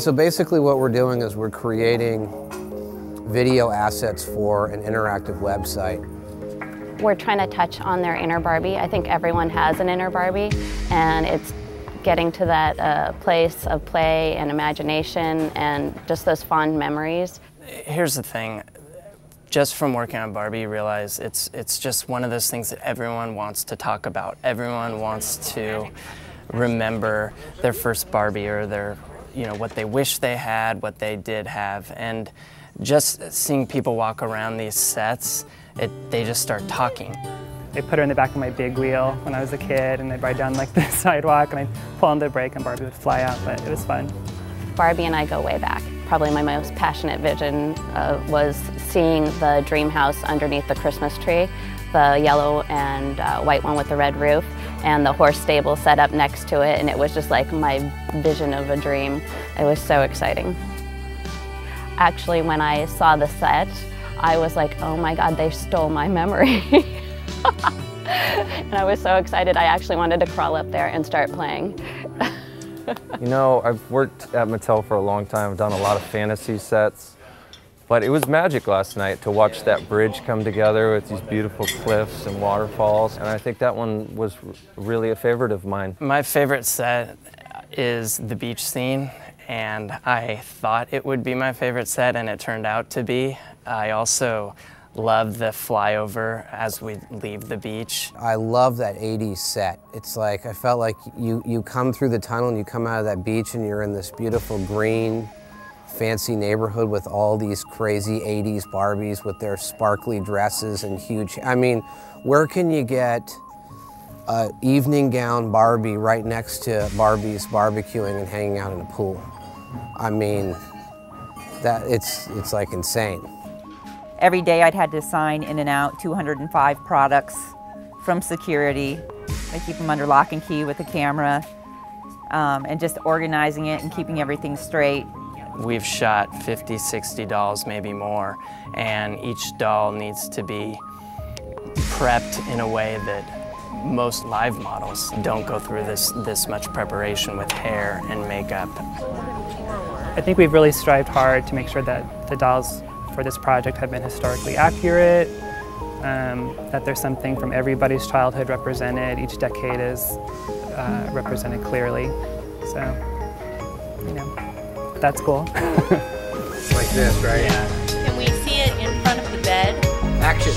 So basically what we're doing is we're creating video assets for an interactive website. We're trying to touch on their inner Barbie. I think everyone has an inner Barbie, and it's getting to that place of play and imagination and just those fond memories. Here's the thing, just from working on Barbie, you realize it's just one of those things that everyone wants to talk about. Everyone wants to remember their first Barbie or their, what they wish they had, what they did have. And just seeing people walk around these sets, they just start talking. They put her in the back of my big wheel when I was a kid, and I'd ride down like the sidewalk, and I'd pull on the brake and Barbie would fly out, but it was fun. Barbie and I go way back. Probably my most passionate vision was seeing the dream house underneath the Christmas tree, the yellow and white one with the red roof, and the horse stable set up next to it, and it was just like my vision of a dream. It was so exciting. Actually, when I saw the set, I was like, oh my God, they stole my memory. And I was so excited, I actually wanted to crawl up there and start playing. I've worked at Mattel for a long time. I've done a lot of fantasy sets. But it was magic last night to watch that bridge come together with these beautiful cliffs and waterfalls. And I think that one was really a favorite of mine. My favorite set is the beach scene. And I thought it would be my favorite set, and it turned out to be. I also love the flyover as we leave the beach. I love that 80s set. It's like, I felt like you come through the tunnel and you come out of that beach and you're in this beautiful green, fancy neighborhood with all these crazy 80s Barbies with their sparkly dresses and huge, where can you get an evening gown Barbie right next to Barbie's barbecuing and hanging out in a pool? It's like insane. Every day I'd had to sign in and out 205 products from security. I keep them under lock and key with the camera, and just organizing it and keeping everything straight. We've shot 50, 60 dolls, maybe more, and each doll needs to be prepped in a way that most live models don't go through this much preparation with hair and makeup. I think we've really strived hard to make sure that the dolls for this project have been historically accurate, that there's something from everybody's childhood represented. Each decade is represented clearly. So, that's cool. Like this, right? Yeah. Can we see it in front of the bed? Action.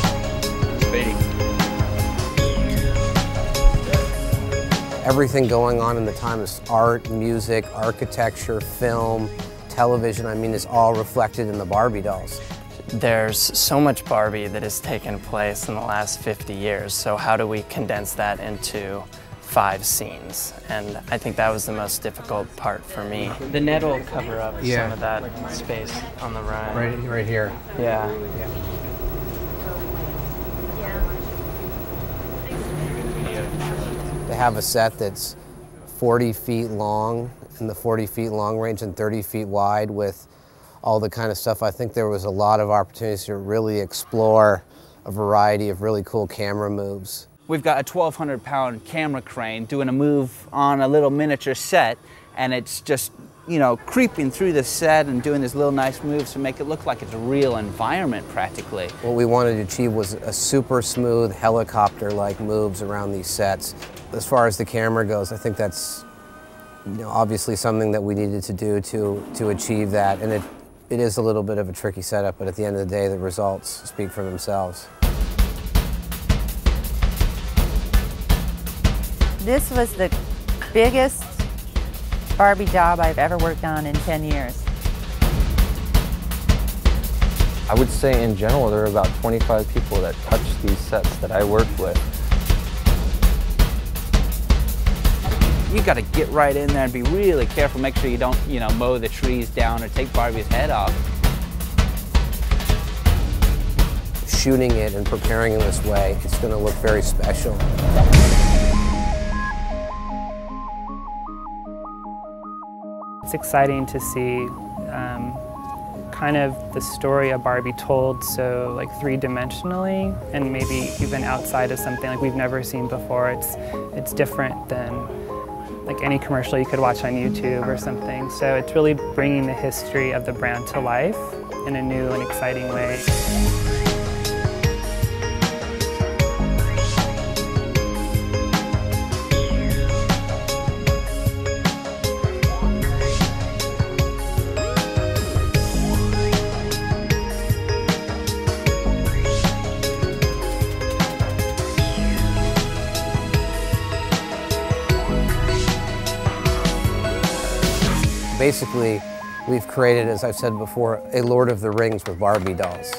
Everything going on in the time is art, music, architecture, film, television, is all reflected in the Barbie dolls. There's so much Barbie that has taken place in the last 50 years, so how do we condense that into 5 scenes? And I think that was the most difficult part for me. The net will cover up some of that space on the right. Right here. Yeah. To have a set that's 40 feet long in the 40 feet long range and 30 feet wide with all the kind of stuff, I think there was a lot of opportunities to really explore a variety of really cool camera moves. We've got a 1,200-pound camera crane doing a move on a little miniature set, and it's just, creeping through the set and doing these little nice moves to make it look like it's a real environment practically. What we wanted to achieve was a super smooth helicopter-like moves around these sets. As far as the camera goes, I think that's obviously something that we needed to do to achieve that, and it is a little bit of a tricky setup, but at the end of the day, the results speak for themselves. This was the biggest Barbie job I've ever worked on in 10 years. I would say in general there are about 25 people that touch these sets that I work with. You got to get right in there and be really careful, make sure you don't, mow the trees down or take Barbie's head off. Shooting it and preparing in this way, it's going to look very special. It's exciting to see kind of the story of Barbie told so three-dimensionally, and maybe even outside of something like we've never seen before. It's different than like any commercial you could watch on YouTube or something. So it's really bringing the history of the brand to life in a new and exciting way. Basically, we've created, as I've said before, a Lord of the Rings with Barbie dolls.